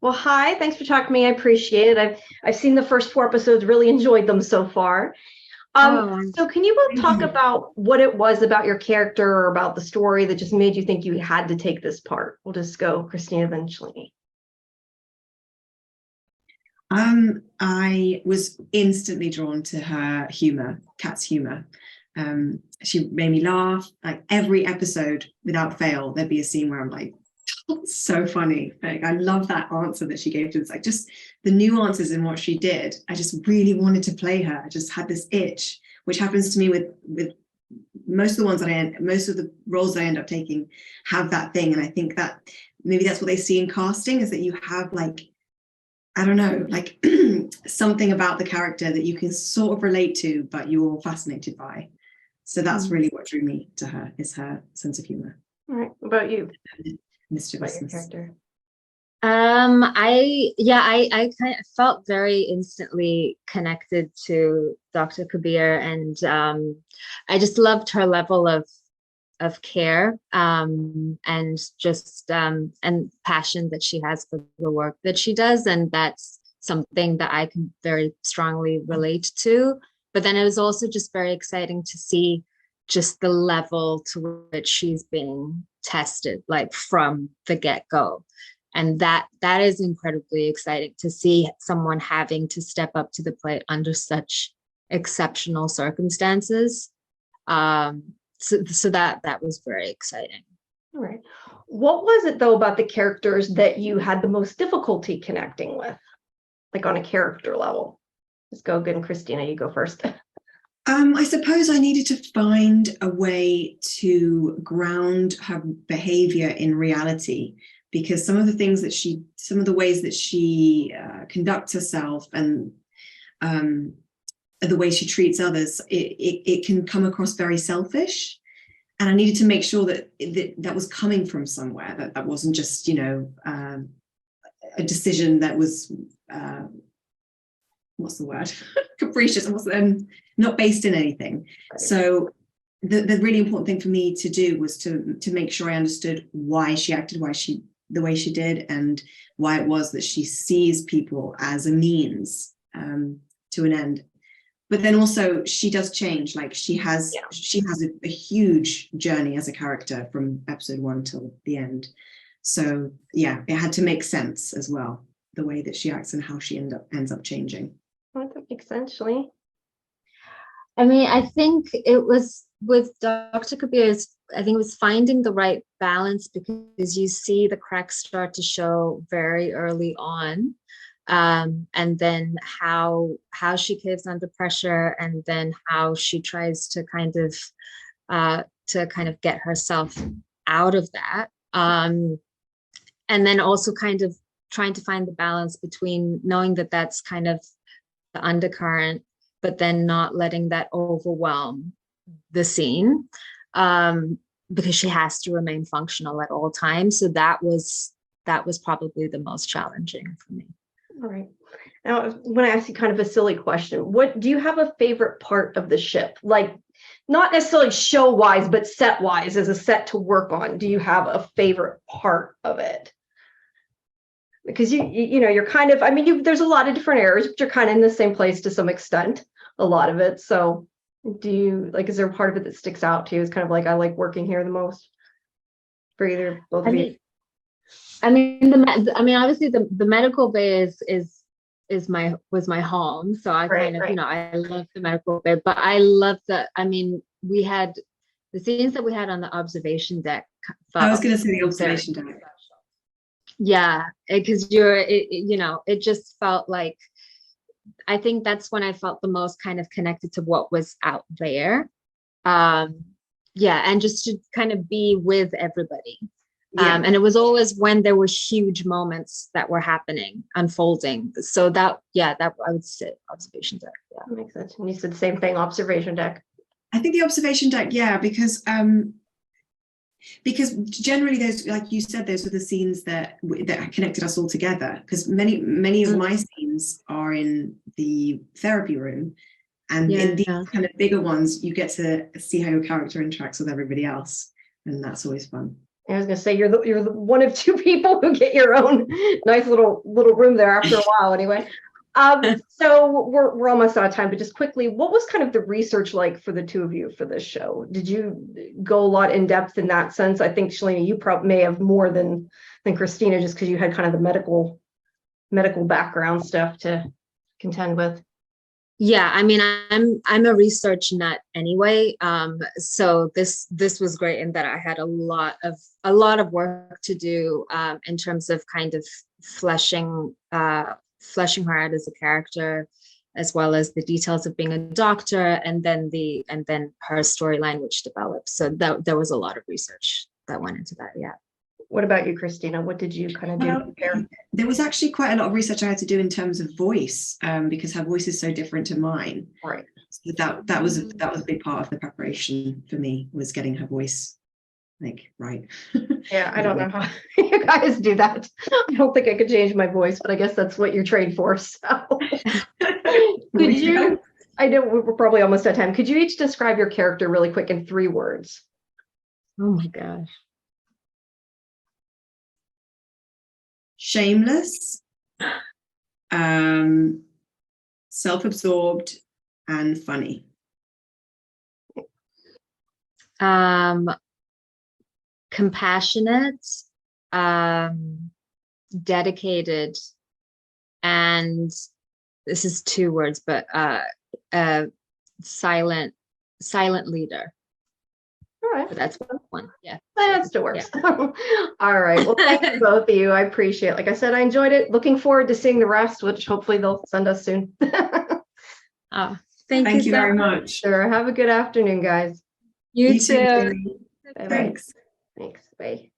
Well, hi. Thanks for talking to me. I appreciate it. I've seen the first four episodes, really enjoyed them so far. Oh, So can you both thank talk you. about what it was about your character or about the story that just made you think you had to take this part? We'll just go Christina then Shalini. I was instantly drawn to her humor, Kat's humor. She made me laugh. Like every episode, without fail, there'd be a scene where I'm like, "That's so funny." Like I love that answer that she gave to us. Like just the nuances in what she did. I just really wanted to play her. I just had this itch, which happens to me with most of the ones that most of the roles that I end up taking have that thing. And I think that maybe that's what they see in casting is that you have like I don't know, like something about the character that you can sort of relate to, but you're fascinated by. So that's Mhm. really what drew me to her is her sense of humor, All right. What about you? About your mischievousness. character? I kind of felt very instantly connected to Dr. Kabir, and I just loved her level of care, and just and passion that she has for the work that she does, and that's something that I can very strongly relate to. But then it was also just very exciting to see just the level to which she's being tested, like from the get-go. And that is incredibly exciting to see someone having to step up to the plate under such exceptional circumstances. So that was very exciting. All right. What was it though about the characters that you had the most difficulty connecting with, like on a character level? Let's go good and Christina, you go first. I suppose I needed to find a way to ground her behavior in reality because some of the ways that she conducts herself and um, the way she treats others, it can come across very selfish. And I needed to make sure that was coming from somewhere, that wasn't just, a decision that was what's the word capricious and not based in anything. Right. So the really important thing for me to do was to make sure I understood why she acted the way she did and why it was that she sees people as a means to an end. But then also she does change. Like Yeah. she has a huge journey as a character from episode 1 till the end. So yeah, it had to make sense as well, the way that she acts and how she ends up changing. Well, that makes sense, Shalini. I mean, I think it was with Dr. Kabir's, I think it was finding the right balance because you see the cracks start to show very early on. And then how she caves under pressure, and then how she tries to kind of get herself out of that. And then also kind of trying to find the balance between knowing that that's kind of the undercurrent, but then not letting that overwhelm the scene, because she has to remain functional at all times. So that was probably the most challenging for me. All right. Now, when I ask you kind of a silly question, what do you have a favorite part of the ship? Like, not necessarily show wise, but set wise, as a set to work on. Do you have a favorite part of it? Because you're kind of, I mean, there's a lot of different areas, but you're kind of in the same place to some extent, a lot of it. So, do you like? Is there a part of it that sticks out to you? It's kind of like I like working here the most for either both I of you. mean, obviously the medical bay is my was my home, so I Right, kind of, right. I love the medical bay, but I love that. I mean, we had the scenes that we had on the observation deck I was felt going to say the very observation deck. yeah, because it just felt like, I think that's when I felt the most kind of connected to what was out there. Um, yeah, and just to kind of be with everybody. Yeah. And it was always when there were huge moments that were happening, unfolding. So that I would say observation deck. Yeah. That makes sense. And you said the same thing, observation deck. I think the observation deck, yeah, because generally those, like you said, those were the scenes that connected us all together. Because many of my scenes are in the therapy room, and in these kind of bigger ones, you get to see how your character interacts with everybody else, and that's always fun. I was gonna say you're the one of two people who get your own nice little room there after a while anyway. So we're almost out of time, but just quickly, what was kind of the research like for the two of you for this show? Did you go a lot in depth in that sense? I think Shalini, you probably may have more than Christina, just because you had kind of the medical background stuff to contend with. Yeah, I mean, I'm a research nut anyway. So this was great in that I had a lot of work to do in terms of kind of fleshing her out as a character, as well as the details of being a doctor, and then her storyline which developed. So there was a lot of research that went into that. Yeah. What about you, Christina? What did you kind of do to prepare? There was actually quite a lot of research I had to do in terms of voice, because her voice is so different to mine. Right. So that was a big part of the preparation for me, was getting her voice right. Yeah, I don't know how you guys do that. I don't think I could change my voice, but I guess that's what you're trained for. So could you? I know we're probably almost out of time. Could you each describe your character really quick in 3 words? Oh my gosh. Shameless, self-absorbed, and funny. Compassionate, dedicated, and this is 2 words, but silent leader. All right. But that's one. Yeah. That still works. Yeah. All right. Well, thank you both of you. I appreciate it. Like I said, I enjoyed it. Looking forward to seeing the rest, which hopefully they'll send us soon. Thank you very much. Sure. Have a good afternoon, guys. You too. Thanks. Thanks. Bye.